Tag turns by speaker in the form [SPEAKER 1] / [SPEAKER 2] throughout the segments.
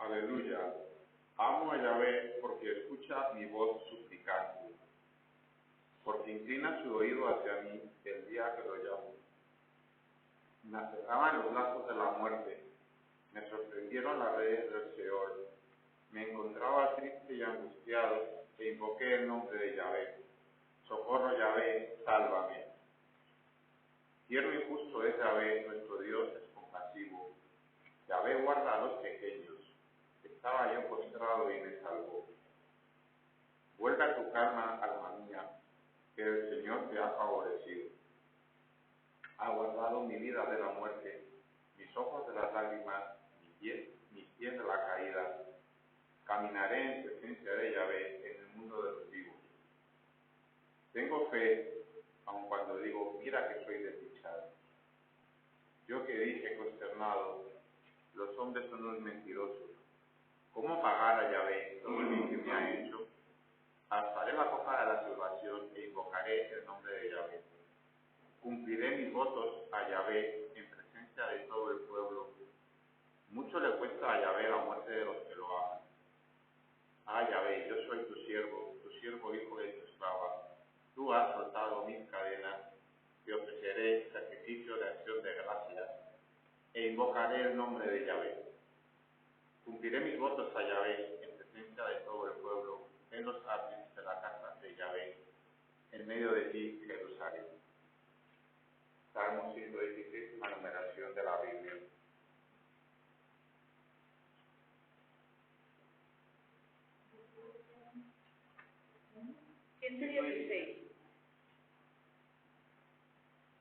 [SPEAKER 1] Aleluya. Amo a Yahvé porque escucha mi voz suplicante, porque inclina su oído hacia mí el día que lo llamo. Me acercaban los lazos de la muerte, me sorprendieron las redes del Seol. Me encontraba triste y angustiado e invoqué el nombre de Yahvé. Socorro Yahvé, sálvame. Tierno y justo es Yahvé, nuestro Dios es compasivo. Yahvé guarda a los pequeños. Estaba yo postrado y me salvó. Vuelve a tu calma, alma mía, que el Señor te ha favorecido. Ha guardado mi vida de la muerte, mis ojos de las lágrimas, mis pies de la caída. Caminaré en presencia de Yahvé en el mundo de los vivos. Tengo fe, aun cuando digo, mira que soy desdichado. Yo que dije consternado, los hombres son unos mentirosos. ¿Cómo pagar a Yahvé todo el bien que me ha hecho? Alzaré la copa de la salvación e invocaré el nombre de Yahvé. Cumpliré mis votos a Yahvé en presencia de todo el pueblo. Mucho le cuesta a Yahvé la muerte de los que lo aman. Ah, Yahvé, yo soy tu siervo hijo de tu esclava. Tú has soltado mis cadenas, te ofreceré sacrificio de acción de gracias e invocaré el nombre de Yahvé. Cumpliré mis votos a Yahvé en presencia de todo el pueblo, en los átrios de la casa de Yahvé, en medio de ti, Jerusalén. Salmo 116, una numeración de la Biblia.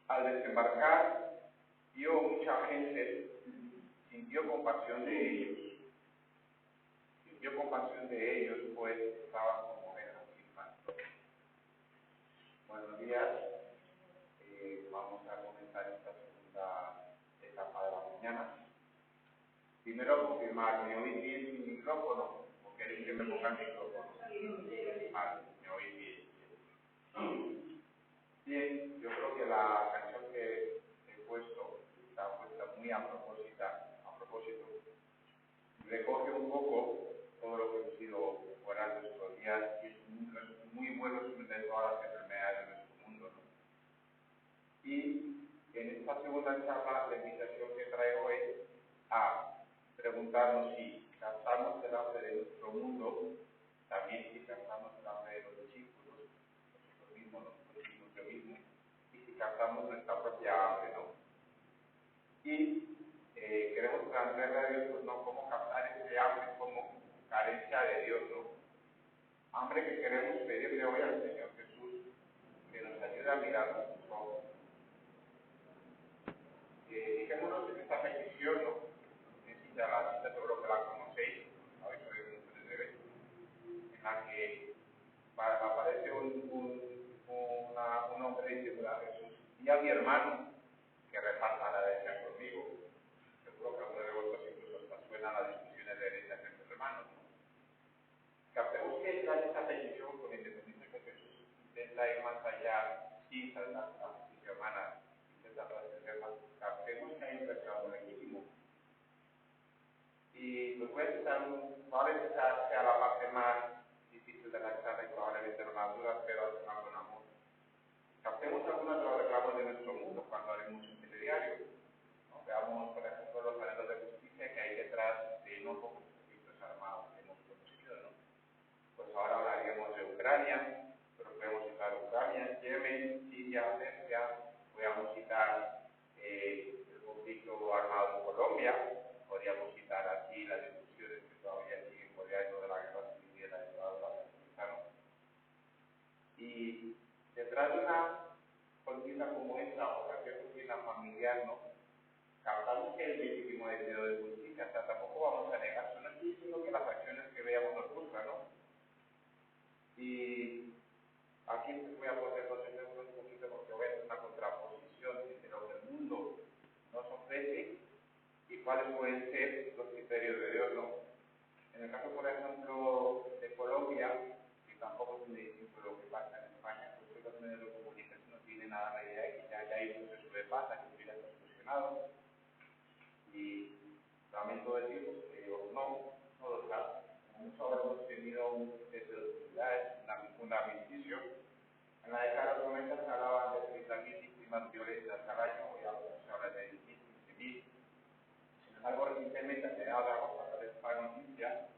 [SPEAKER 1] Al desembarcar, vio mucha gente, sintió compasión de ellos. Sintió compasión de ellos, pues estaban como ovejas sin pastor. Buenos días. Vamos a comenzar esta segunda etapa de la mañana. Primero confirmar, ¿me oís bien sin micrófono? ¿O queréis que me ponga el micrófono? Vale, me oís bien. Bien, yo creo que la canción que he puesto está puesta muy a propósito. Recoge un poco todo lo que hemos ido orando estos días y es un muy buen resumen de todas las enfermedades de nuestro mundo, ¿no? Y en esta segunda charla, la invitación que traigo es a preguntarnos si captamos el hambre de nuestro mundo, también si captamos el hambre de los discípulos, nosotros mismos nos producimos lo mismo, y si captamos nuestra propia hambre, ¿no? Y queremos plantearle a Dios, pues no, cómo captar ese hambre como carencia de Dios, ¿no? Hambre que queremos pedirle hoy al Señor Jesús, que nos ayude a mirar nuestros ojos. Fijémonos en esta petición, ¿no? La cita seguro que la conocéis, habéis oído muchas veces, en la que aparece un hombre diciendo a Jesús, y a mi hermano que reparta la herencia conmigo. Seguro que alguno de vosotros incluso hasta suena las discusiones de herencia entre hermanos, ¿no? Captemos que esta petición, con independencia que Jesús intenta ir más allá sin saltar a la justicia humana, intenta trascender más, captemos que hay un pecado legítimo. Y pues voy a citar probablemente sea la parte más difícil de la charla y probablemente la más dura, pero al final con amor. Captemos algunos de los reclamos de nuestro mundo cuando haremos un telediario, ¿no? Veamos, por ejemplo, los anhelos de justicia que hay detrás de no pocos conflictos armados que hemos conocido, ¿no? Pues ahora hablaríamos de Ucrania, pero podemos citar Ucrania, Yemen, Siria, Persia, podríamos citar el conflicto armado en Colombia, podríamos citar aquí las discusiones que todavía siguen por allá de la guerra civil y de la dictadura republicana. Y detrás de una contienda como esta, o cualquier contienda familiar, ¿no? Captamos que el legítimo deseo de justicia, hasta tampoco vamos a negar, no estoy diciendo que las acciones que veamos nos gustan, ¿no? Y aquí voy a poner dos ejemplos un poquito porque voy a hacer una contraposición entre lo que el mundo nos ofrece y cuáles pueden ser los criterios de Dios, ¿no? En el caso, por ejemplo, de Colombia, que tampoco es muy distinto de lo que pasa en España, pues los medios de comunicación no tienen nada la idea de que ya hay un proceso de paz, que está solucionado. Y lamento deciros que no, habremos tenido un proceso de utilidades, un armisticio. En la década de los 90 se hablaban de 30.000 víctimas violentas al año, hoy se habla de 15.000. Sin embargo, recientemente a mediados de agosto aparece una noticia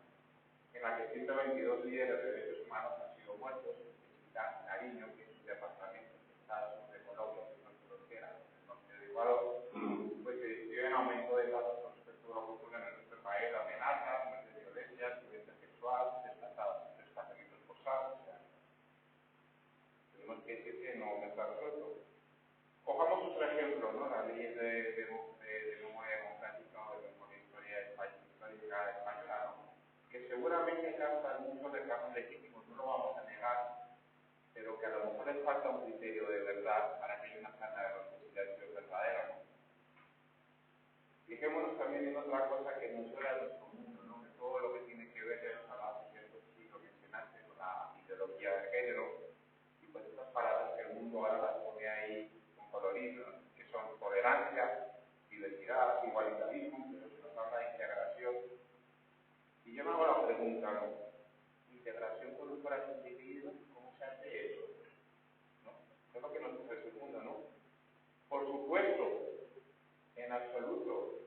[SPEAKER 1] en la que 122 líderes de derechos humanos han sido muertos en Nariño, que es un departamento que está al sur de Colombia, que es una frontera en el norte de Ecuador, pues se describe en aumento de datos con respecto a lo que ocurre en nuestro país, amenazas, muertes de violencia, violencia sexual, desplazamientos forzados, o sea, tenemos que decir que no está resuelto. Cojamos otro ejemplo, ¿no? La ley de memoria democrática o de memoria histórica española, ¿no? Que seguramente causa muchos reclamos legítimos, no lo vamos a negar, pero que a lo mejor les falta un criterio de verdad para que haya una plana de reconciliación verdadera, ¿no? Fijémonos también en otra cosa que nos suena a nuestro mundo, ¿no? Que todo lo que tiene que ver, ya nos hablaba cierto sí lo mencionaste, con la ideología de género, y pues estas palabras que el mundo ahora las pone ahí con colorido, ¿no? Que son tolerancia, diversidad, igualitarismo, pero se nos habla de integración. Y yo me hago la pregunta, ¿no? Integración con un corazón dividido, ¿cómo se hace eso? ¿No? Eso es lo que nos ofrece el mundo, ¿no? Por supuesto, en absoluto,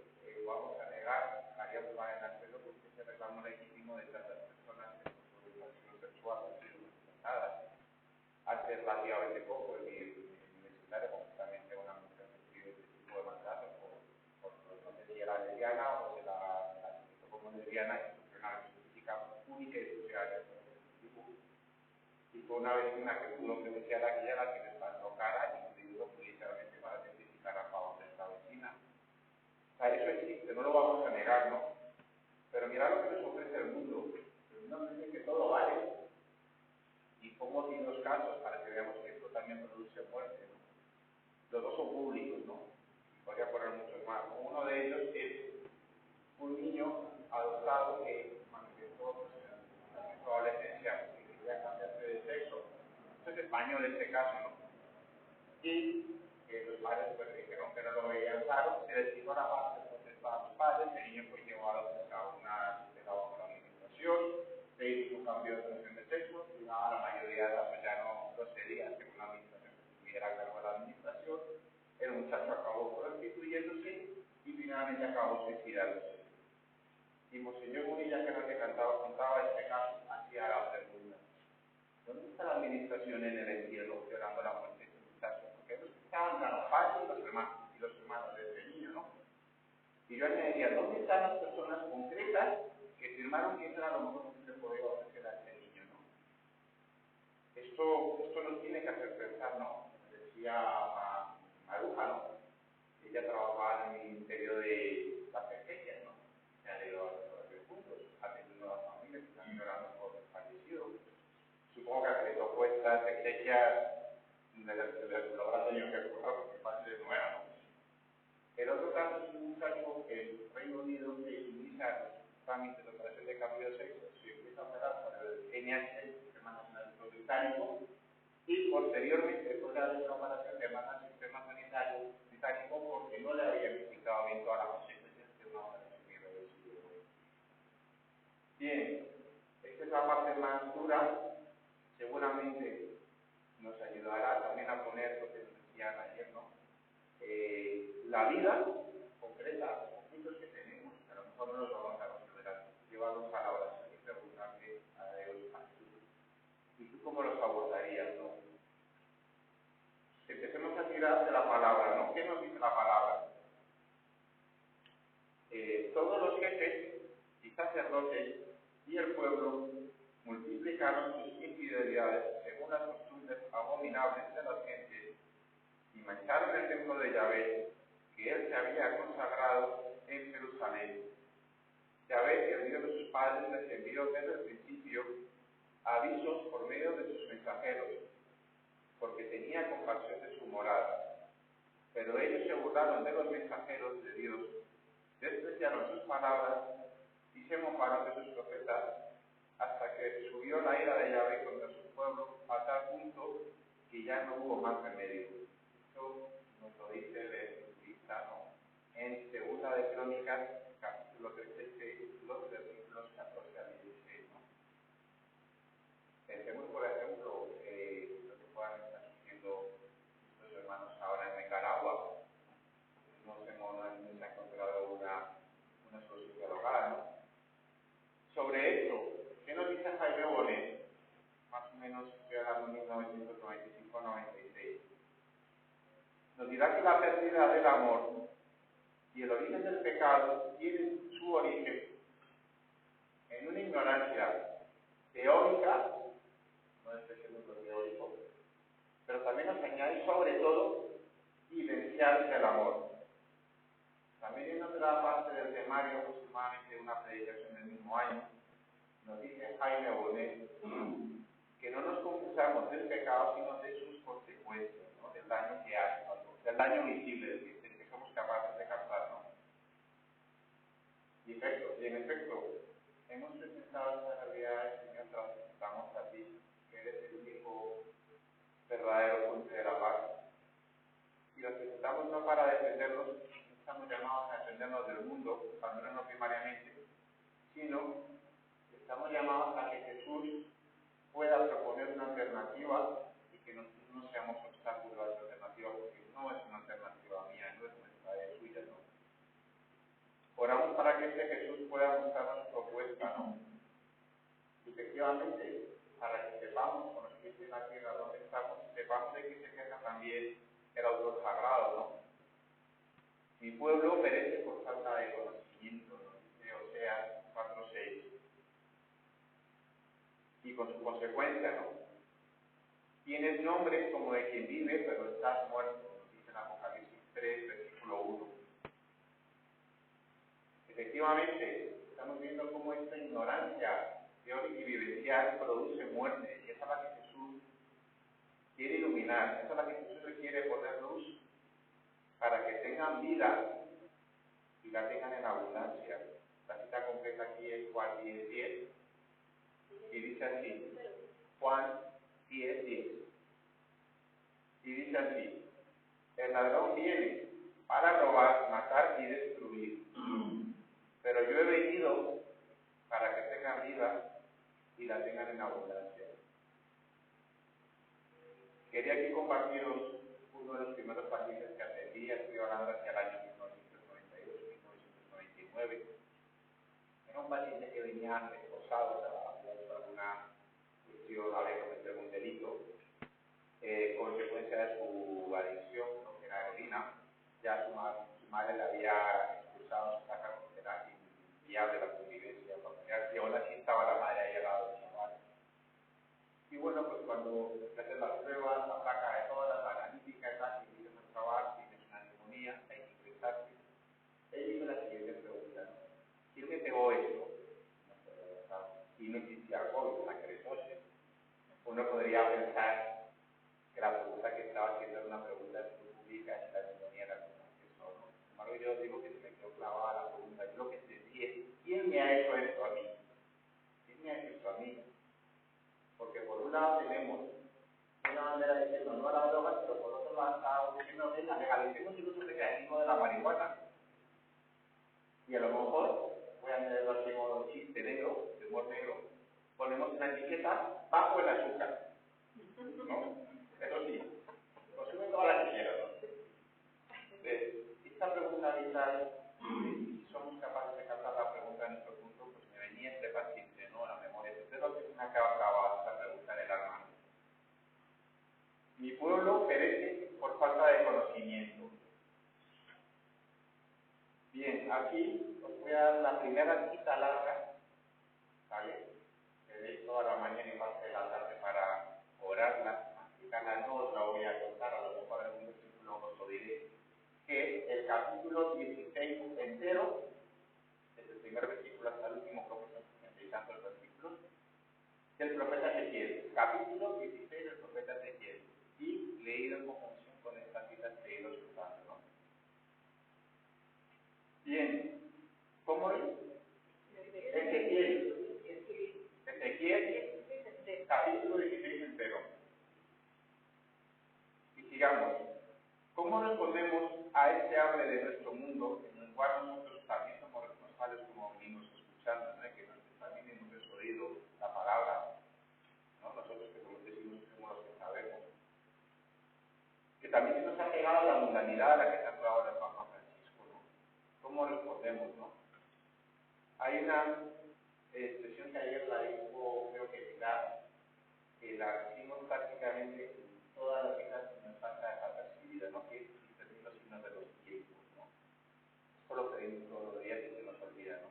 [SPEAKER 1] vamos a negar, haríamos mal en absoluto, porque ese reclamo legítimo de tantas personas que por orientación sexual han sido rechazadas. Hace relativamente poco, en mi universitario, concretamente una mujer recibió este tipo de mandatos no sé si era lesbiana o se la identificó como lesbiana, y fue una específica única y exclusivamente por este tipo. Y fue una vecina que pudo denunciar a aquella la que les plantó cara, incluido judicialmente para identificar a favor de esta vecina. O sea, eso existe, no lo vamos a negar, ¿no? Pero mira lo que nos ofrece el mundo. El mundo nos dice que todo vale. Y pongo aquí dos casos para que veamos que esto también produce muerte, ¿no? Los dos son públicos, ¿no? Podría poner muchos más, ¿no? Uno de ellos es un niño adoptado que manifestó en su adolescencia que quería cambiarse de sexo. Esto es español este caso, ¿no? Y los padres pues dijeron que no lo veían claro, se les hizo la parte entonces a los padres, el niño fue llevado a una tutela bajo la administración, se hizo un cambio de expresión de sexo, y la mayoría de casos ya no procedía que una administración que estuviera a cargo de la administración, el muchacho acabó prostituyéndose y finalmente acabó suicidándose. Y Monseñor Munilla, que era el que contaba este caso, hacía la pregunta: ¿dónde está la administración en el entierro llorando la muerte de este muchacho? Porque ellos estaban los padres y los hermanos de este niño, ¿no? Y yo añadiría, ¿dónde están las personas concretas que firmaron que eso era lo mejor que se le podía ofrecer a este niño, ¿no? Esto nos tiene que hacer pensar, ¿no? Decía Maruja, ¿no? Ella trabajaba en el Ministerio de las Emergencias, ¿no? Se ha ido a los puntos, ha tenido a familias que están llorando por el fallecido. Supongo que le tocó estas exequias lo habrá tenido que recordar porque padre no era, ¿no? El otro caso es un muchacho que en Reino Unido se inicia los trámites de operación de cambio de sexo, se empieza a operar por el NHS, el Sistema Nacional de Salud Británico, y posteriormente fue la operación de manda al Sistema Sanitario Británico porque no le había explicado bien todas las consecuencias de una operación irreversible. Bien, esta es la parte más dura. Seguramente nos ayudará también a poner lo que nos decían ayer, ¿no? La vida concreta, los conflictos que tenemos, a lo mejor no los vamos a resolver, llevarlos a la oración y preguntarle a Dios, a Jesús, ¿y tú cómo los abordarías, no? Empecemos a tirar de la palabra, ¿no? ¿Qué nos dice la palabra? Todos los jefes y sacerdotes y el pueblo multiplicaron sus infidelidades según las costumbres abominables de las gentes y mancharon el templo de Yahvé, que él se había consagrado en Jerusalén. Yahvé, el Dios de sus padres, les envió desde el principio avisos por medio de sus mensajeros, porque tenía compasión de su morada. Pero ellos se burlaron de los mensajeros de Dios, despreciaron sus palabras y se mofaron de sus profetas, hasta que subió la ira de Yahvé contra su pueblo a tal punto que ya no hubo más remedio. Esto nos lo dice el escribista, ¿no? En Segunda de Crónicas, capítulo 13, los versículos 14 al 16, ¿no? 96. Nos dirá que la pérdida del amor y el origen del pecado tienen su origen en una ignorancia teórica, no es que sea un teórico, pero también nos añade sobre todo vivencial del amor. También en otra parte del temario, aproximadamente una predicación del mismo año, nos dice Jaime Bonet que no nos confusamos del pecado, sino de sus consecuencias, ¿no? Del daño que hace, del daño visible, del que somos capaces de captar, ¿no? Y en efecto, hemos presentado esta realidad, Señor, te la presentamos a ti, que eres el único verdadero fuente de la paz. Y los presentamos no para defenderlos, no estamos llamados a defendernos del mundo, al menos no primariamente, sino que estamos llamados a que Jesús pueda proponer una alternativa y que nosotros no seamos obstáculos a esa alternativa, porque no es una alternativa mía, no es nuestra, es suya, ¿no? Oramos para que este Jesús pueda mostrar su propuesta, ¿no? Y efectivamente, para que sepamos, con los pies en la tierra donde estamos, sepamos de qué se queja también el autor sagrado, ¿no? Mi pueblo perece por falta de conocimiento, ¿no? Dice Oseas 4:6. Y con su consecuencia, ¿no? Tienes nombre como de quien vive, pero estás muerto, nos dice en Apocalipsis 3, versículo 1. Efectivamente, estamos viendo cómo esta ignorancia teórica y vivencial produce muerte, y esa es la que Jesús quiere iluminar, esa es la que Jesús le quiere poner luz, para que tengan vida y la tengan en abundancia. La cita completa aquí es Juan 10:10, y dice así, Juan 10:10, y dice así, el ladrón viene para robar, matar y destruir, pero yo he venido para que tengan vida y la tengan en abundancia. Quería aquí compartiros uno de los primeros pacientes que atendí, estoy hablando hacia el año 1998-1999. Era un paciente que venía esposado, por alguna cuestión, había cometido algún delito, consecuencia de su adicción, lo que era heroína. Ya su madre le había expulsado de su casa porque era inviable la convivencia familiar, y aún así estaba la madre ahí al lado de su madre. Y bueno, pues cuando se hacen las pruebas, la placa de todas, la analítica y tal, y empiezan a trabajar, tienes una neumonía, hay que ingresarte. Él hizo la siguiente pregunta, ¿no? ¿Quién me pegó esto? Y no existía COVID, la keratosis. Uno podría pensar que la pregunta que estaba haciendo era una pregunta muy pública, si la neumonía era como eso, ¿no? Sin embargo, yo digo que se me quedó clavada la pregunta. Yo lo que entendí es, ¿quién me ha hecho esto a mí? ¿Quién me ha hecho esto a mí? Porque por un lado tenemos una bandera diciendo no a las drogas, pero por otro lado está diciendo que la legalicemos el uso recreativo de la marihuana. Y a lo mejor, voy a meterlo así en modo chiste negro, de humor negro, ponemos una etiqueta bajo el azúcar, ¿no? Eso sí, consume toda la que quieras, ¿no? Esta pregunta vital, si somos capaces de captar la pregunta de nuestro punto, pues me venía este paciente, ¿no? A la memoria. Entonces lo que se me acaba grabada esta pregunta del hermano. Mi pueblo perece por falta de conocimiento. Bien, aquí os voy a dar la primera cita larga, ¿vale? Que veis toda la mañana y parte de la tarde para orarla. Explicarla no os la voy a contar, a lo mejor algún versículo os lo diré. Que el capítulo 16 entero, desde el primer versículo hasta el último, creo que son 60 y tantos versículos, del profeta Ezequiel. Capítulo 16 del profeta Ezequiel. Y leído en conjunción con estas citas que he ido usando, ¿no? Bien, ¿cómo es? Ezequiel, capítulo 16 entero. Y sigamos. ¿Cómo respondemos a este hambre de nuestro mundo, en el cual nosotros también somos responsables, como venimos escuchando, ¿no? Que nosotros también hemos desoído la palabra, ¿no? Nosotros que como decimos que somos los que sabemos. Que también se nos ha pegado la mundanidad a la que se ha pegado el Papa Francisco, ¿no? ¿Cómo respondemos, no? Hay una expresión que ayer la dijo, creo que Pilar, que la hicimos prácticamente
[SPEAKER 2] todas las quejas nos pasa desapercibida, ¿no? Que discernir los signos de los tiempos, ¿no? Esto lo pedimos todos los días y se nos olvida, ¿no?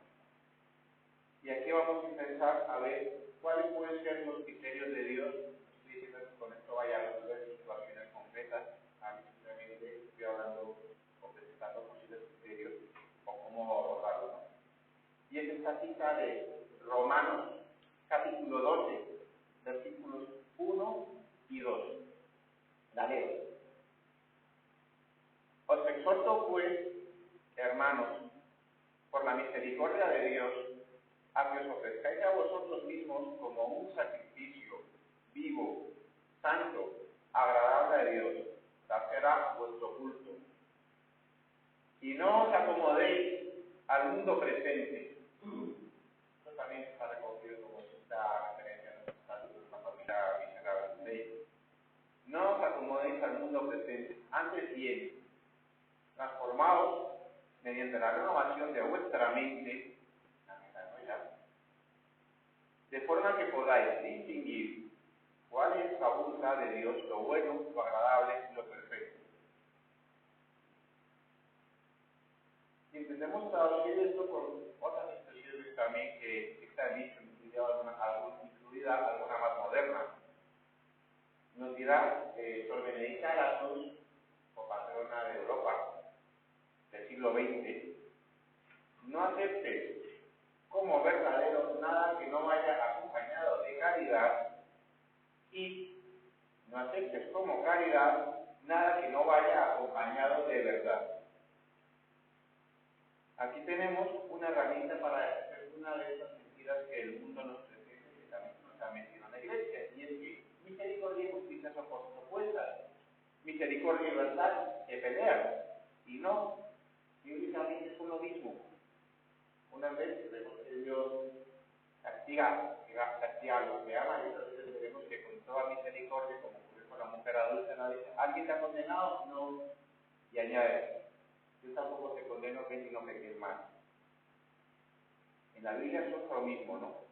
[SPEAKER 2] Y aquí vamos a empezar a ver cuáles pueden ser los criterios de Dios. Estoy diciendo que con esto vaya a resolver situaciones concretas. A mí simplemente estoy hablando o presentando posibles criterios o cómo abordarlo, ¿no? Y es esta cita de Romanos, capítulo 12, versículos 1 y 2. La leo. Os exhorto, pues, hermanos, por la misericordia de Dios, a que os ofrezcáis a vosotros mismos como un sacrificio vivo, santo, agradable a Dios, tal será vuestro culto. Y no os acomodéis al mundo presente. Esto también está recogido como esta referencia a nuestro estatus de una familia miserable de ley. No os acomodéis al mundo presente, antes bien, transformaos mediante la renovación de vuestra mente, la metanoia, de forma que podáis distinguir cuál es la voluntad de Dios, lo bueno, lo agradable y lo perfecto. Y intentemos traducir esto con otras expresiones también que se han dicho, incluida alguna más moderna. Nos dirá Sor Benedicta Aratus, o patrona de Europa del siglo XX, no aceptes como verdadero nada que no vaya acompañado de caridad, y no aceptes como caridad nada que no vaya acompañado de verdad. Aquí tenemos una herramienta para hacer una de esas mentiras que el mundo nos presenta y que también nos ha metido en la iglesia, y es que misericordia y justicia son cosas opuestas. Misericordia y verdad se pelean, y no, bíblicamente son lo mismo. Una vez vemos que Dios castiga a los que aman, y otras veces veremos que con toda misericordia, como ocurrió con la mujer adúltera, dice: ¿alguien te ha condenado? No. Y añade: yo tampoco te condeno, que si no peques más. En la Biblia es lo mismo, ¿no?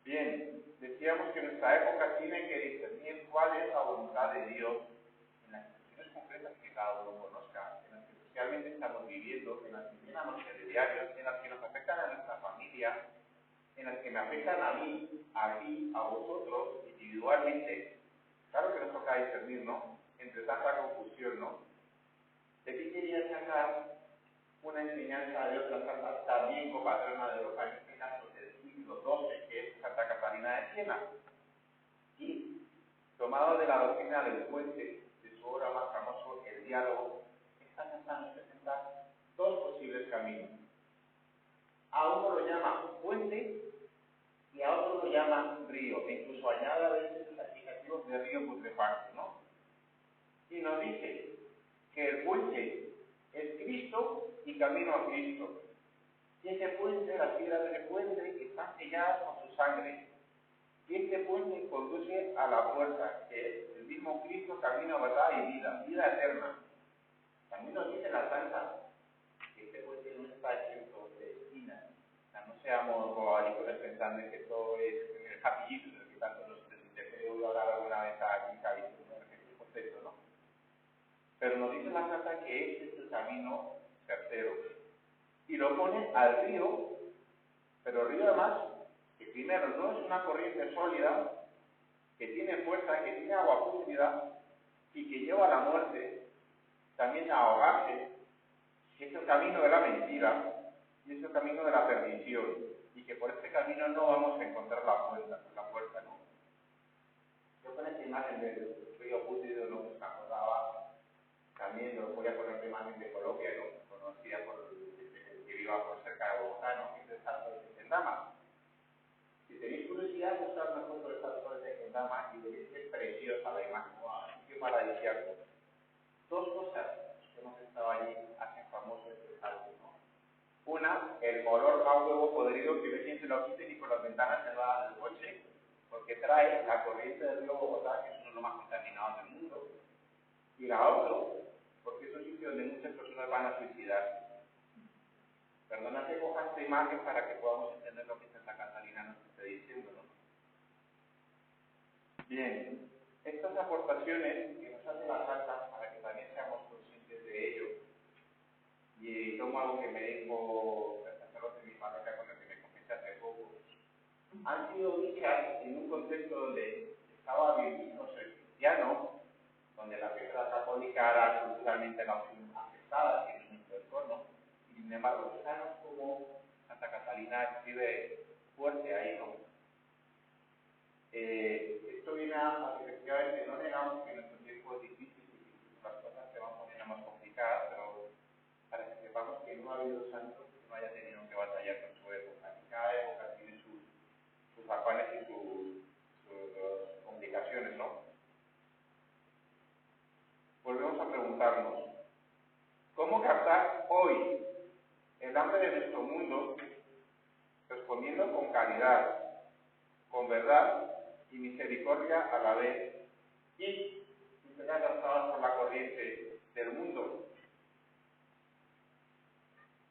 [SPEAKER 2] Bien, decíamos que nuestra época tiene que discernir cuál es la voluntad de Dios en las situaciones concretas que cada uno conozca, en las que socialmente estamos viviendo, en las que tienen a los telediarios, en las que nos afectan a nuestra familia, en las que me afectan a mí, a ti, a vosotros, individualmente. Claro que nos toca discernir, ¿no? Entre tanta confusión, ¿no? ¿De qué quería sacar una enseñanza de otra santa, también copatrona de Europa, en este caso del siglo XII, que es Santa Catalina de Siena? Y, tomado de la doctrina del puente, de su obra más famoso, El Diálogo, esta santa nos presenta dos posibles caminos. A uno lo llama puente y a otro lo llama río, e incluso añade a veces los adjetivos de río putrefacto, ¿no? Y nos dice que el puente es Cristo y camino a Cristo. Y ese puente, las piedras del puente, están selladas con su sangre. Y este puente conduce a la puerta, que es el mismo Cristo, camino, verdad y vida, vida eterna. También nos dice la Santa que este puente no está exento de esquinas. O sea, no seamos bobalicones pensando en que todo es el happy Jesus, que tanto nos he oído hablar alguna vez aquí, en concepto, ¿no? Pero nos dice la Santa que este es el camino certero. Y lo pone al río, pero el río además, que primero no es una corriente sólida, que tiene fuerza, que tiene agua púrpura y que lleva a la muerte, también a ahogarse, que es el camino de la mentira y es el camino de la perdición, y que por este camino no vamos a encontrar la puerta, ¿no? Yo con esta imagen del río Pútrido no me acordaba, también lo voy a poner de imagen de Colombia, ¿no? Conocida por el que viva por cerca de Bogotá, ¿no? Que es el Salto de Tequendama. Si tenéis curiosidad, buscar una foto del Salto de Tequendama y veréis que es preciosa la imagen. ¡Wow! ¡Qué paradisíaco! Dos cosas que hemos estado allí hacen famoso este salto, ¿no? Una, el olor a huevo podrido que no hay quien se lo quite ni por las ventanas cerradas del coche, porque trae la corriente del río Bogotá, que es uno de los más contaminados del mundo. Y la otra, porque es un sitio donde muchas personas van a suicidarse. Perdona que coja esta imagen para que podamos entender lo que Santa Catalina nos está diciendo, ¿no? Bien, Estas aportaciones que nos hace la Santa, para que también seamos conscientes de ello, y tomo algo que me dijo el sacerdote de mi parroquia con el que me confesé hace poco, han sido dichas en un contexto donde estaba viviendo ser cristiano, donde la fe católica era culturalmente la opción aceptada en nuestro entorno, y sin embargo, fijaros cómo Santa Catalina escribe fuerte ahí, ¿no? Esto viene a que efectivamente no negamos que nuestro tiempo es difícil y las cosas se van poniendo más complicadas, pero para que sepamos que no ha habido santo que no haya tenido que batallar con su época. Y cada época tiene sus afanes y sus complicaciones, ¿no? Volvemos a preguntarnos, ¿cómo captar hoy el hambre de nuestro mundo respondiendo con caridad, con verdad y misericordia a la vez, y sin ser arrastrados por la corriente del mundo?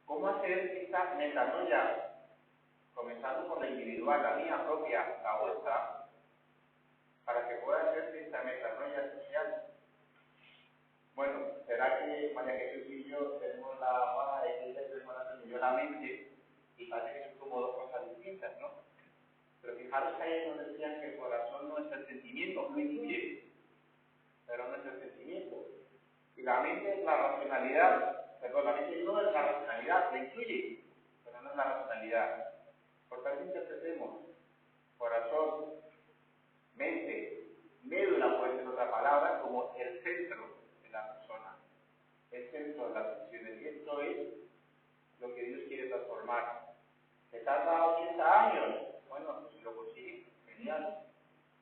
[SPEAKER 2] ¿Cómo hacer esta metanoia, comenzando por la individual, la mía propia, la vuestra, para que pueda hacerse esta metanoia social? Bueno, será que María Jesús y yo tenemos la fama de que ella es el corazón y yo la mente, y parece que son como dos cosas distintas, ¿no? Pero fijaros que ahí nos decían que el corazón no es el sentimiento, lo incluye, pero no es el sentimiento. Y la mente es la racionalidad, perdón, la mente no es la racionalidad, lo incluye, pero no es la racionalidad. Por tanto, interpretemos corazón, mente, médula, puede ser otra palabra, como el centro de la persona, el centro de las decisiones. Y esto es lo que Dios quiere transformar. ¿Se tarda 80 años? Bueno, pues si lo consigue, genial.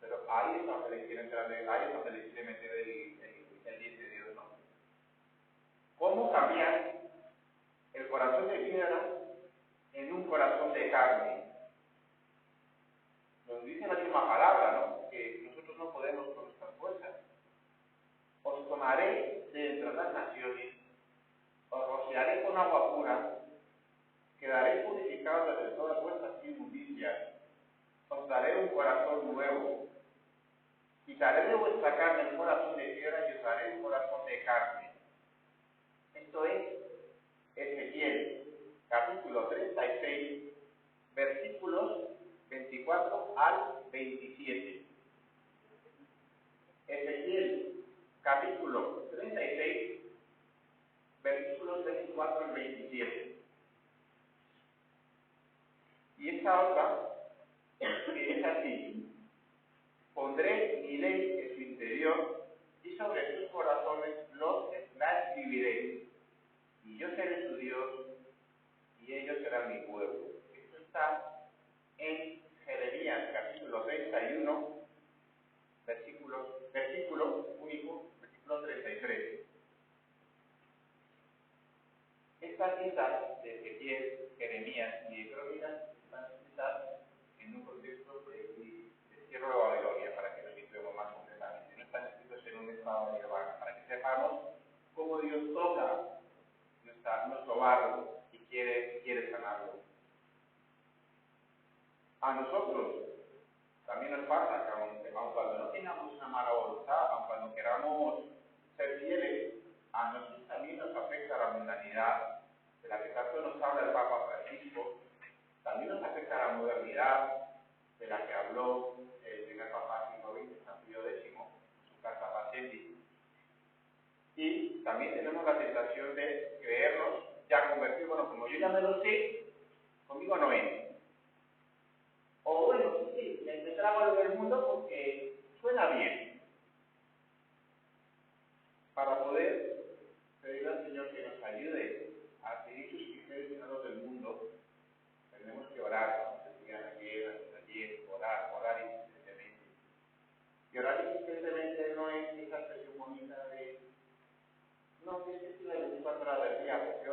[SPEAKER 2] Pero ahí es donde le quiere entrar, ahí es donde le quiere meter el diente de Dios, ¿no? ¿Cómo cambiar el corazón de piedra en un corazón de carne? Nos dice la misma palabra, ¿no? Que nosotros no podemos con nuestras fuerzas. Os tomaré de entre las naciones, os rociaré con agua pura, quedaréis purificados de todas vuestras inmundicias, os daré un corazón nuevo, quitaré de vuestra carne el corazón de piedra y os daré un corazón de carne. Esto es Ezequiel, capítulo 36, versículos 24 al 27. Ezequiel, capítulo 36, versículos 24 al 27. Y esta otra, que es así: pondré mi ley en su interior y sobre sus corazones la escribiré, y yo seré su Dios y ellos serán mi pueblo. Esto está en Jeremías capítulo 31, versículo único, versículo 33. Estas citas de Ezequiel, Jeremías y de Crónicas están escritas en un contexto de destierro de Babilonia, para que lo situemos más concretamente. No están escritos en un estado de Nirvana, para que sepamos cómo Dios toca nuestro barro y quiere sanarlo. A nosotros también nos pasa que aun cuando no tengamos una mala voluntad, aun cuando queramos ser fieles, a nosotros también nos afecta la mundanidad de la que tanto nos habla el Papa Francisco. También nos afecta la modernidad de la que habló el primer Papa siglo XX, San Pío X, en su carta Pacendi. Y también tenemos la tentación de creernos ya convertidos. Bueno, como yo ya me lo sé, conmigo no es. O bueno, sí, me trago lo del mundo porque suena bien. Para poder pedir al Señor que nos ayude a seguir sus criterios y no los del mundo, tenemos que orar, como decían ayer, orar insistentemente. Y orar insistentemente no es esa expresión bonita de no, que es que estoy las 24 horas del día, porque yo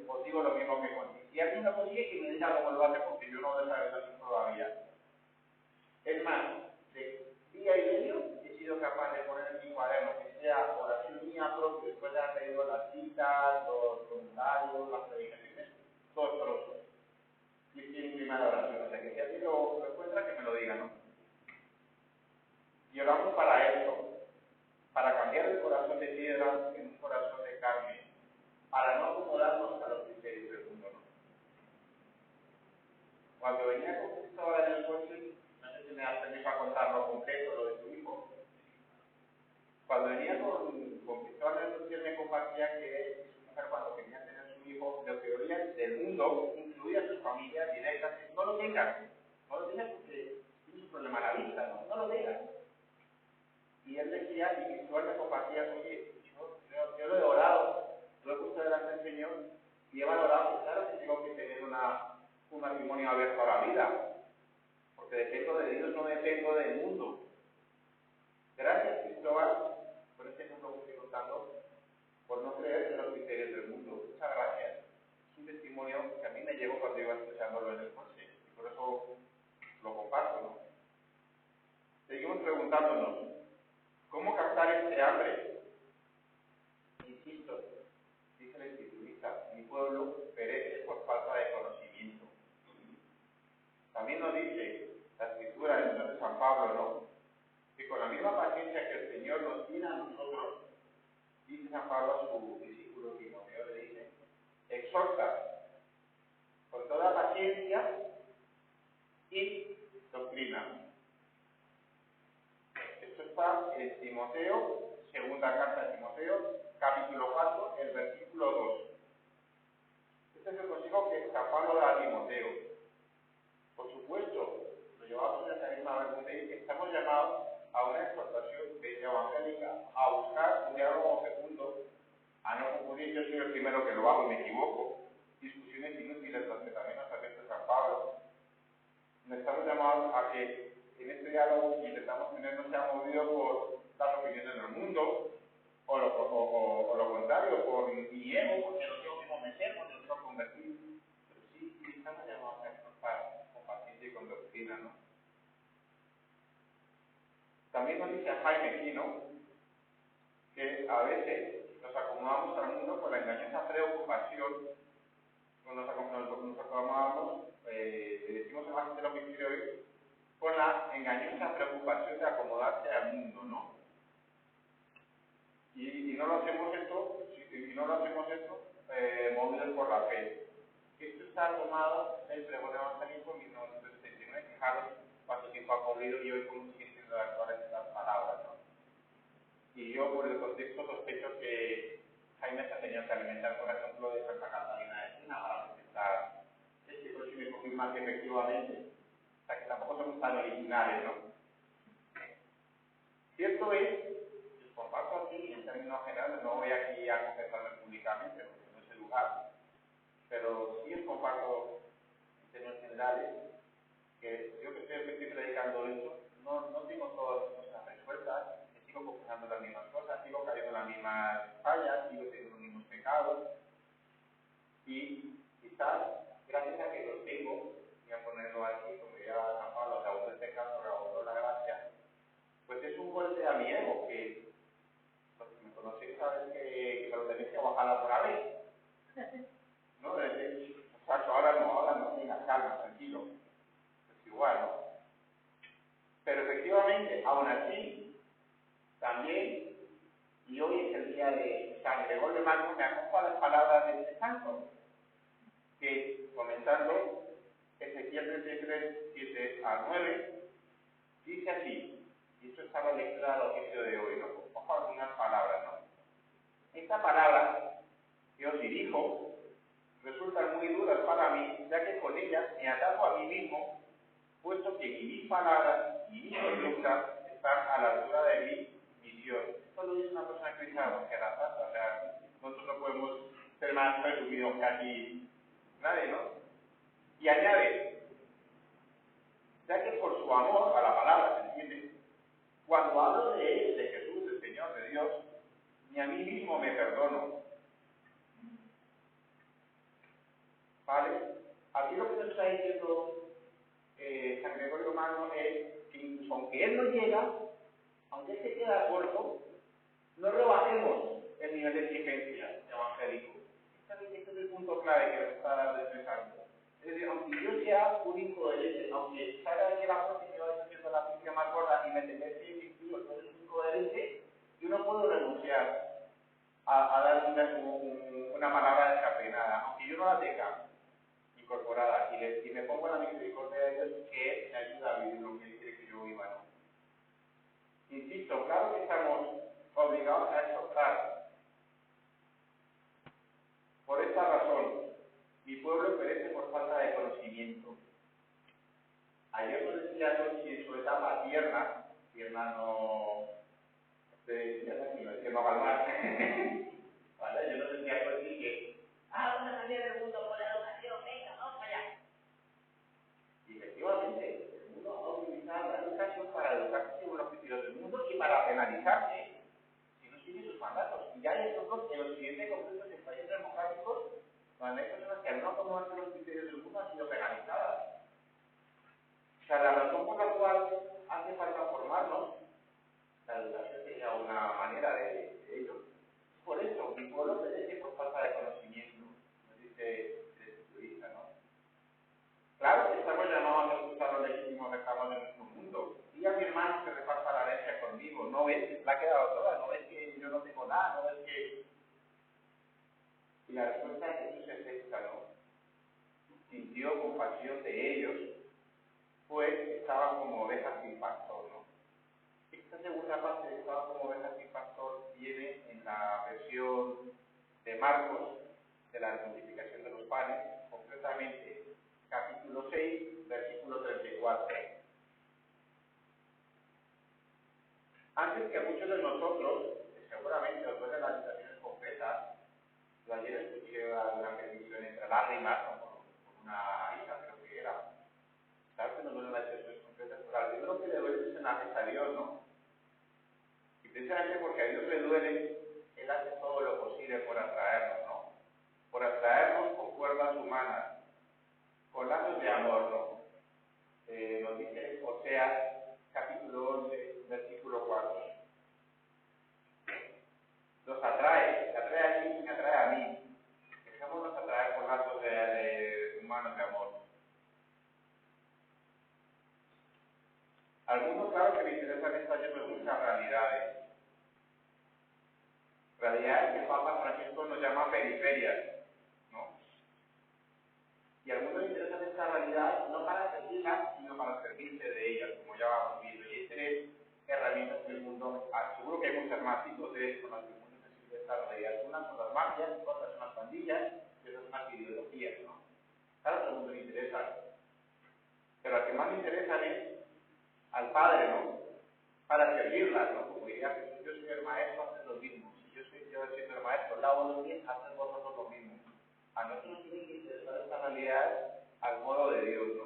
[SPEAKER 2] os digo lo mismo que contigo. Si alguien lo consigue, que me diga cómo lo hace, porque yo no lo he sabido todavía. Es más, de día y medio he sido capaz de poner en mi cuaderno que sea oración mía propia, después de haber leído las citas, los comentarios, las predicaciones, dos trozos. Y tiene primera oración, o sea que si alguien lo encuentra, que me lo diga, ¿no? Y oramos para esto, compartía que su mujer, cuando quería tener su hijo, lo que oía del mundo, incluía su familia directa, que no lo tengas porque tienes un problema a la vista, no lo tengas. Y él decía, y igual me compartía, oye, yo lo he orado, lo he puesto delante del Señor, y he valorado que claro que tengo que tener un matrimonio abierto a la vida, porque dependo de Dios, no dependo del mundo. Gracias, Cristóbal, por este ejemplo que estoy contando, por no creer en los criterios del mundo. Muchas gracias. Es un testimonio que a mí me llegó cuando iba escuchándolo en el coche, y por eso lo comparto, ¿no? Seguimos preguntándonos, ¿cómo captar este hambre? Insisto, dice el escriturista, mi pueblo perece por falta de conocimiento. También nos dice la escritura en el libro de San Pablo, ¿no? Que con la misma paciencia que el Señor nos tiene a nosotros, dice San Pablo a su discípulo Timoteo, le dice, exhorta con toda paciencia y doctrina. Esto está en Timoteo, segunda carta de Timoteo, capítulo 4, el versículo 2. Este es el consejo que San Pablo da a Timoteo. Por supuesto, lo llevamos en el carisma verbal, estamos llamados a una exhortación evangélica, a buscar un diálogo fecundo, a no confundir, yo soy el primero que lo hago y me equivoco, discusiones inútiles, las que también nos advierte San Pablo. Estamos llamados a que en este diálogo que intentamos tener no sea movido por las opiniones del mundo, o lo contrario, por mi ego, porque lo tengo que convencer, porque lo tengo que convertir. Pero sí estamos llamados a exhortar con paciencia y con doctrina, ¿no? También nos dice a Jaime Quino que a veces nos acomodamos al mundo con la engañosa preocupación, nos acomodamos, le decimos más de lo que quiere oír, con la engañosa preocupación de acomodarse al mundo, ¿no? Y no lo hacemos esto movidos por la fe. Esto está tomado del pregón evangélico en 1979, fijaros cuánto tiempo ha corrido y hoy cómo siguen siendo actuales estas palabras, ¿no? Y yo, por el contexto, sospecho que Jaime se ha tenido que alimentar, por ejemplo, de Santa Catalina de Siena para presentar este próximo y confirmar que efectivamente, o sea, que tampoco somos tan originales, ¿no? Cierto es, les comparto aquí en términos generales, no voy aquí a confesarme públicamente, porque no es el lugar, pero sí les comparto en términos generales que yo que estoy predicando esto, no tengo todas las cosas resueltas, sigo confesando las mismas cosas, sigo cayendo en las mismas fallas, sigo teniendo los mismos pecados, y quizás, gracias a que los tengo, voy a ponerlo aquí, como ya San Pablo, que aún este caso reabordó la gracia, pues es un golpe a mi ego, que los que me conocéis saben que me lo tenéis que bajar por la vez, ¿no? De decir, muchacho, ahora no, venga, calma, tranquilo, es igual, ¿no? Pero efectivamente, aún así, también, y hoy es el día de San Gregorio Magno, me acojo a las palabras de este santo, que comentando Ezequiel 33, 7 al 9, dice así, y esto está en la lectura del oficio de hoy, ¿no? Ojo a algunas palabras, ¿no? Esta palabra que os dirijo resultan muy duras para mí, ya que con ellas me ataco a mí mismo, puesto que mis palabras y mis conductas están a la altura de mi misión. Esto lo dice una persona que dice algo que la trata, o sea, nosotros no podemos ser más presumidos que aquí nadie, ¿no? Y añade, ya que por su amor a la palabra, ¿se entiende? Cuando hablo de él, de Jesús, del Señor, de Dios, ni a mí mismo me perdono. ¿Vale? Aquí lo que nos está diciendo San Gregorio Magno es que incluso aunque él no llega, aunque él se queda corto, no rebajemos el nivel de exigencia evangélico. Este es el punto clave que nos está expresando. Es decir, aunque yo sea un incoherente, aunque salga de la fuente que va diciendo la ciencia más gorda y me tenga que decir que yo soy un incoherente, yo no puedo renunciar a dar una palabra descafeinada, aunque yo no la tenga incorporada y me pongo en la misericordia de Dios, que Él me ayuda a vivir lo que Él quiere que yo viva, ¿no? Insisto, claro que estamos obligados a exhortar, conocimiento. Ayer nos decía Tochi en su etapa tierna no de tierna, sino de tierno galvar. Vale, ayer nos decía Tochi que vamos a salir del mundo con la educación, venga, vamos allá. Y efectivamente, el mundo va a utilizar la educación para educarse según los criterios del mundo y para penalizarse si no sigue sus mandatos. Y ya hay ejemplos en los siguientes conflictos en países democráticos donde hay personas que al no tomarse los criterios del mundo han sido penalizadas. O sea, la razón por la cual hace falta formarnos, la educación sería una manera de ello. Por eso, mi pueblo perece por falta de conocimiento, nos dice el escriturista, ¿no? Claro que estamos llamados a escuchar los legítimos reclamos de nuestro mundo. Y a mi hermano que reparta la herencia conmigo, no ves que se la ha quedado toda, no ves que yo no tengo nada, no ves que... Y la respuesta de Jesús es esta, ¿no? Sintió compasión de ellos, pues estaban como ovejas sin pastor, ¿no? Esta segunda parte de estaban como ovejas sin pastor viene en la versión de Marcos, de la multiplicación de los panes, concretamente capítulo 6, versículo 34. Antes que a muchos de nosotros, que seguramente os duelen las situaciones concretas, yo ayer escuché una petición entre lágrimas, ¿no? con una hija, creo que era. Claro que no duelen las situaciones concretas, pero yo creo que le duele personajes a Dios, ¿no? Y precisamente porque a Dios le duele, Él hace todo lo posible por atraernos, ¿no? Por atraernos con cuerdas humanas, con lazos de amor, ¿no? Nos dice Oseas, capítulo 11, versículo 4. Nos atrae, se atrae a ti y me atrae a mí. Dejémonos atraer por lazos de humanos de amor. Algunos, claro, que me interesan estas muchas realidades. Realidades que el Papa Francisco nos llama periferias, ¿no? Y a algunos les interesan estas realidades no para seguirlas, sino para servirse de ellas, como ya vamos viendo. Y hay tres herramientas que el mundo, seguro que hay muchas más tipos de con las que el mundo se sirve de estas realidades. Unas son las mafias, otras son las pandillas, y otras son las ideologías, ¿no? Claro que al mundo le interesa, pero a que más le interesan es al Padre, ¿no? Para servirlas, ¿no? Como diría Jesús, yo soy el maestro, haced lo mismo. Si yo siendo el maestro, lavo los pies, haced vosotros lo mismo. A nosotros tiene que interesar esta realidad al modo de Dios, ¿no?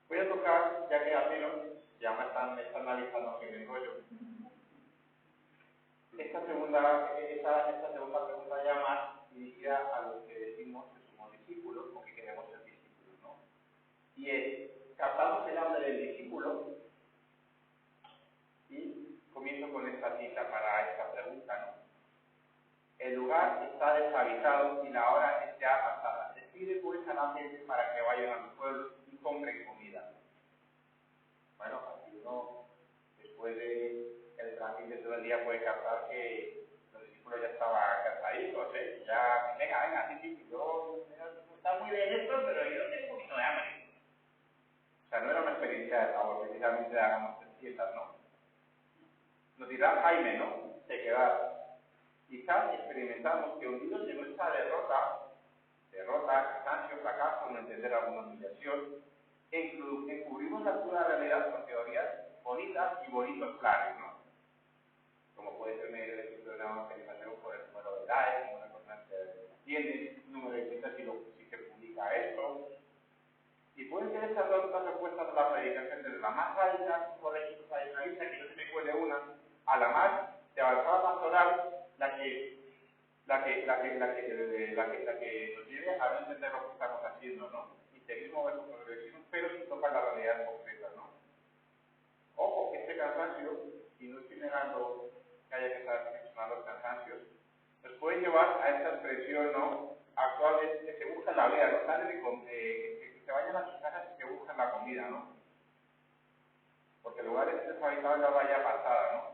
[SPEAKER 2] Voy a tocar, ya que al menos ya me están analizando que me enrollo. Esta segunda pregunta ya más dirigida a los que decimos que somos discípulos o que queremos ser discípulos, ¿no? Y es, captamos el hambre del discípulo y comienzo con esta cita para esta pregunta, ¿no? El lugar está deshabitado y la hora es ya pasada. Decide pues a la gente para que vayan a los pueblos y compren comida. Bueno, aquí uno, después del tráfico de todo el día, puede captar que los discípulos ya estaban cansaditos, ¿eh? Ya, venga, sí, yo, está muy bien esto, pero yo tengo un poquito de hambre. O sea, no era una experiencia de sabor, precisamente hagamos 300, ¿no? Nos dirá Jaime, ¿no? Se quedaron. Quizás experimentamos que hundidos en nuestra derrota, cansancio, fracaso, no entender alguna humillación, encubrimos la pura realidad con teorías bonitas y bonitos planes, ¿no? Como puede ser medio de ciclo de evangelización por el número de likes, número de personas que tiene, número de visitas si se publica esto. Y pueden ser estas dos respuestas a la predicación, desde la más radical, tradicionalista, que no se me cuele una, a la más de avanzada pastoral, la que nos lleve a no entender lo que estamos haciendo, ¿no? Integrismo versus progresismo, pero sin tocar la realidad concreta, ¿no? Ojo, que este cansancio, y no estoy negando que haya que estar mencionando los cansancios, nos puede llevar a esta expresión, ¿no? Actual de que se busca la vida, ¿no? Sale que se vayan a sus casas y que buscan la comida, ¿no? Porque el lugar es deshabitado en la raya pasada, ¿no?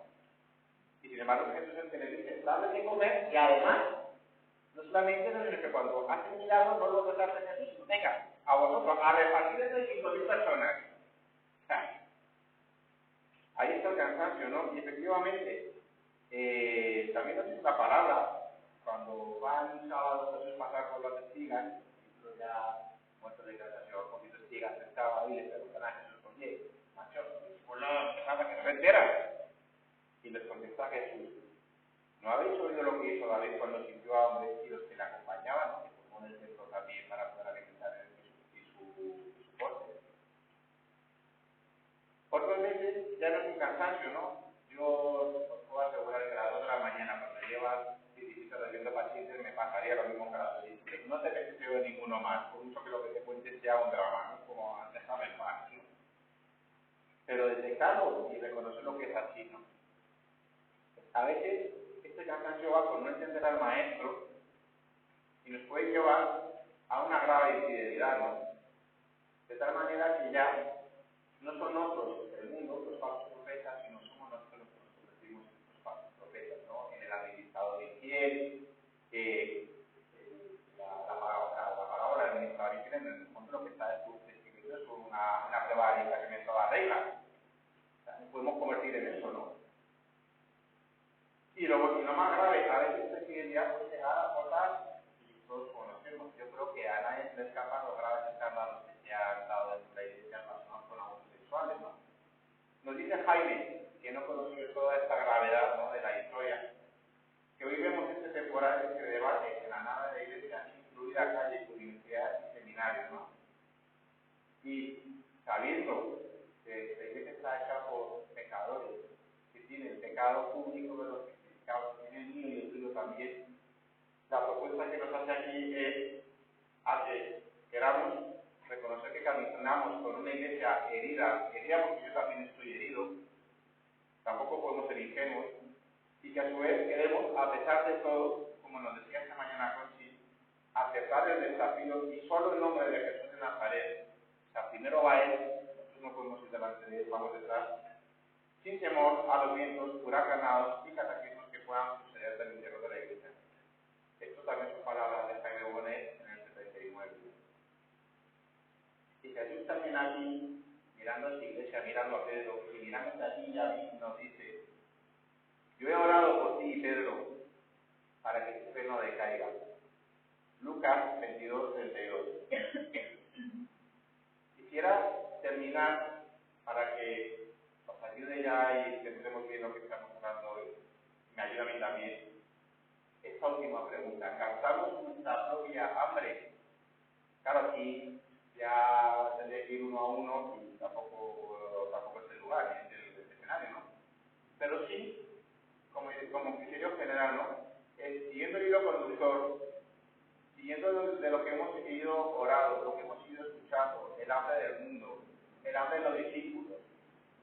[SPEAKER 2] Y sin embargo Jesús es el que le dice, dale de comer, y además, no solamente eso, sino que cuando hace milagros no lo retrasa Jesús, sino venga, a vosotros, a repartir entre 5.000 personas. Ahí está el cansancio, ¿no? Y efectivamente, también nos dice la palabra, cuando van sábados a pasar por las espigas, ya muerto de cansancio, con mis espigas, estaba ahí y le preguntan a Jesús, oye, macho, nada que no se entera. Y les contesta Jesús, ¿no habéis oído lo que hizo David cuando sintió hambre y los que le acompañaban, que tomó el templo también para poder alimentar su corte? Otras veces ya no es un cansancio, ¿no? Yo os puedo asegurar que a las 2 de la mañana, cuando llevas visitas recibiendo pacientes, me pasaría lo mismo que a las 6. No te deseo de ninguno más, por mucho que lo que te cuentes sea un drama, ¿no? Como déjame en paz, ¿no? Pero detectarlo y reconocer lo que es así, ¿no? A veces este cansancio va por no entender al maestro y nos puede llevar a una grave infidelidad, ¿no? De tal manera que ya no son nosotros, el mundo, los falsos profetas, sino somos nosotros los que nos convertimos en estos falsos profetas, ¿no? En el administrador infiel, la parábola del administrador infiel, en el fondo lo que está describiendo es una prevaricas que me toda regla. O sea, nos podemos convertir en eso, ¿no? Y lo más grave, a veces esta infidelidad puede llegar a cosas y todos conocemos. Yo creo que a nadie se le escapan los graves escándalos que se han dado dentro de la iglesia relacionados con abusos sexuales, ¿no? Nos dice Jaime, que no conoció toda esta gravedad, ¿no?, de la historia, que hoy vemos este temporal que se debate en la nave de la iglesia, incluida calle, universidades y seminarios, ¿no? Y sabiendo que la iglesia está hecha por pecadores, que tiene el pecado público de los pecados, que tiene el mío y el tuyo también, la propuesta que nos hace aquí es a que queramos reconocer que caminamos con una iglesia herida porque yo también estoy herido, tampoco podemos ser ingenuos, y que a su vez queremos, a pesar de todo, como nos decía esta mañana Conchi, aceptar el desafío y solo en nombre de Jesús de Nazaret. O sea, primero va Él, nosotros no podemos ir delante de Él, vamos detrás, sin temor a los vientos, huracanados y cataclismos que puedan suceder del interior de la iglesia. Esto también son palabras de Jaime Bonet en el 79. Y Jesús también aquí, mirando a su iglesia, mirando a Pedro, y mirando a ti y a mí, nos dice, yo he orado por ti, Pedro, para que tu fe no decaiga. Lucas 22, 32. Quisiera terminar para que nos ayude ya y que estemos bien lo que estamos hablando hoy. Me ayuda a mí también. Esta última pregunta. ¿Captamos nuestra propia hambre? Claro, aquí ya tendría que ir uno a uno y tampoco es el lugar, ni es el escenario, ¿no? Pero sí, como criterio general, ¿no? Siguiendo el hilo conductor, siguiendo de lo que hemos ido orando, lo que hemos ido escuchando, el hambre del mundo, el hambre de los discípulos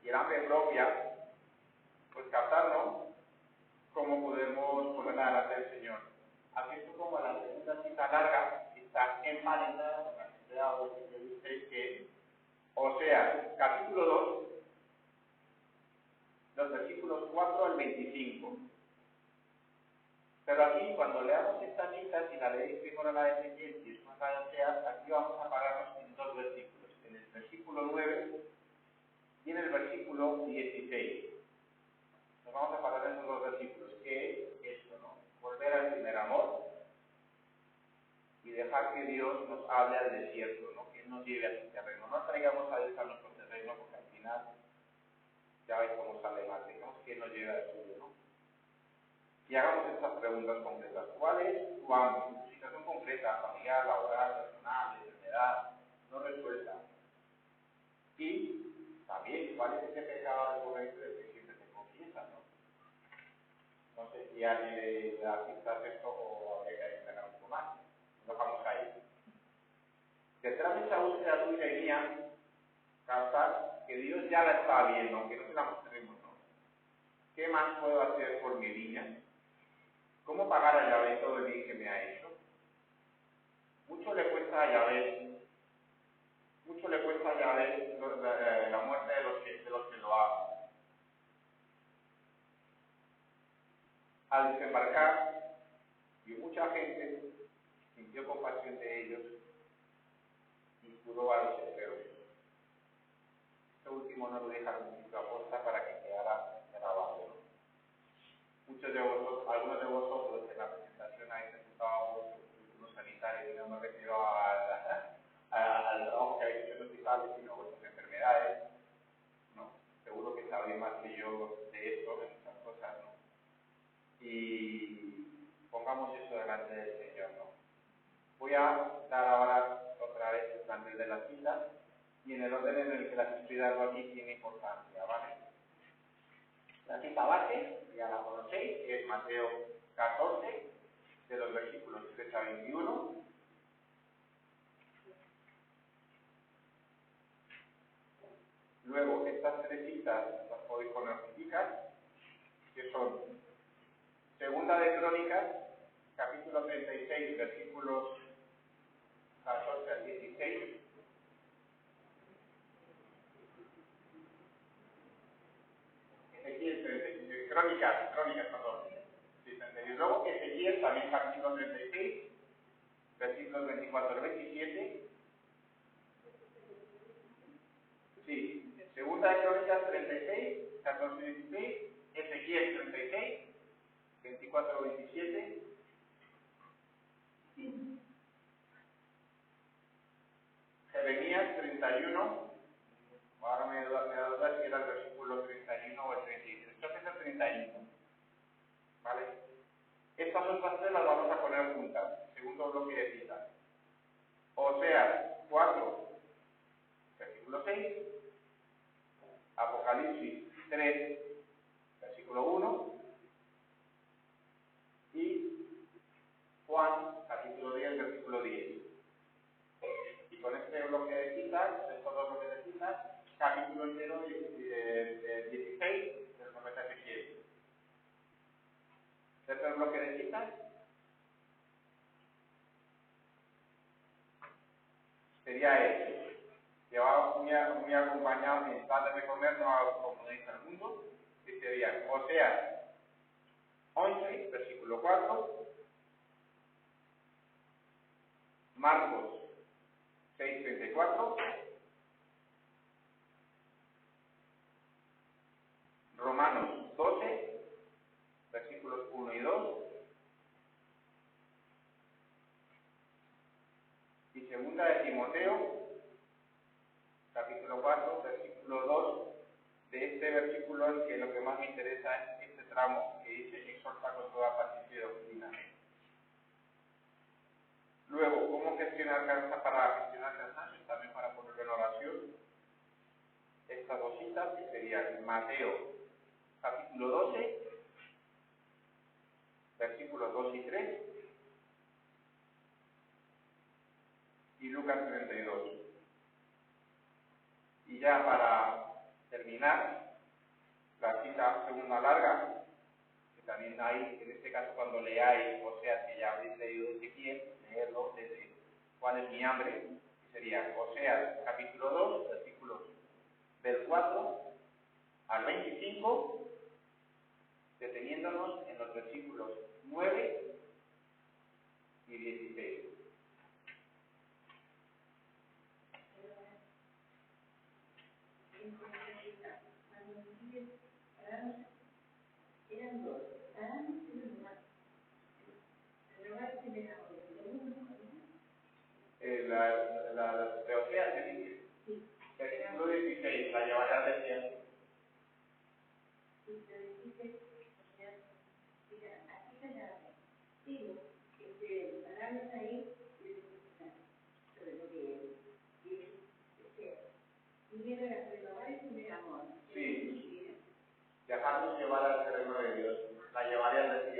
[SPEAKER 2] y el hambre propia, pues captarnos cómo podemos poner adelante al Señor. Aquí esto como la segunda cita larga, que está emparentada con la que hoy, que dice que, o sea, capítulo 2, los versículos 4 al 25. Pero aquí, cuando leamos esta cita, si la leéis primero la de Ezequiel y después la de Oseas, aquí vamos a pararnos en dos versículos, en el versículo 9 y en el versículo 16. Nos vamos a parar en esos dos versículos. ¿Qué es esto, no? Volver al primer amor y dejar que Dios nos hable al desierto, ¿no? Que Él nos lleve a su terreno. No traigamos a Dios a nuestro terreno, porque al final ya veis cómo sale mal. Dejamos que Él nos lleve al suyo, ¿no? Y hagamos estas preguntas concretas. ¿Cuál es tu hambre? Tu situación concreta, familiar, laboral, personal, de enfermedad, no resuelta. Y también, ¿cuál es ese pecado recurrente del que siempre te confiesas, no? No sé si alguien le da pistas esto o habría que agregar un poco más. Lo dejamos ahí. Detrás de esa búsqueda tuya y mía, captar que Dios ya la está viendo, aunque no se la mostremos, ¿no? ¿Qué más puedo hacer por mi niña? ¿Cómo pagar a Yahvé todo el bien que me ha hecho? Mucho le cuesta a Yahvé la muerte de los que lo aman. Al desembarcar, vio mucha gente, sintió compasión de ellos y pudo a los enfermos. Este último no lo deja un sitio aposta para que quedara grabado, ¿no? Algunos de vosotros en la presentación ahí presentados unos sanitarios, y no me refiero a y pongamos eso delante del Señor, ¿no? Voy a dar ahora otra vez el plantel de las citas y en el orden en el que las estoy dando aquí tiene importancia, ¿vale? La cita base, ya la conocéis, que es Mateo 14, de los versículos 3 a 21. Luego, estas tres citas las podéis poner juntas, que son Segunda de Crónicas, capítulo 36, versículos 14 al 16. Ezequiel 36, Crónicas, perdón. Sí, y luego Ezequiel, también capítulo 36, versículos 24 al 27. Sí, Segunda de Crónicas 36, 14 al 16, Ezequiel 36, 24 al 27. Jeremías 31, ahora me da duda si era el versículo 31 o el 33, creo que es el 31, ¿vale? Estas otras tres las vamos a poner juntas, segundo bloque de citas. Oseas 4, versículo 6, Apocalipsis 3, versículo 1, y Juan, capítulo 10, versículo 10. Y con este bloque de citas, estos dos bloques de citas, capítulo entero 16 del profeta Ezequiel. Tercer bloque de citas sería este, que va muy acompañado en tal de comer, no acomodáis al mundo, que sería Oseas 11, versículo 4, Marcos 6:34, Romanos 12, versículos 1 y 2, y segunda de Timoteo, capítulo 4, versículo 2, de este versículo en que lo que más me interesa es este tramo que dice exhorta con toda paciencia y doctrina. Luego, ¿cómo gestionar cansancio? Para gestionar cansancio, también para ponerlo en oración, estas dos citas que serían Mateo, capítulo 12, versículos 2 y 3, y Lucas 32. Y ya para terminar, la cita segunda larga, que también hay, en este caso cuando leáis, o sea, que ya habéis leído Ezequiel, leerlo desde ¿cuál es mi hambre? Que sería Oseas capítulo 2, versículos del 4 al 25, deteniéndonos en los versículos 9 y 16. La de Oseas se dice, versículo 16, la llevará del cielo. Sí, dejarnos llevar al terreno de Dios, la llevaré al desierto.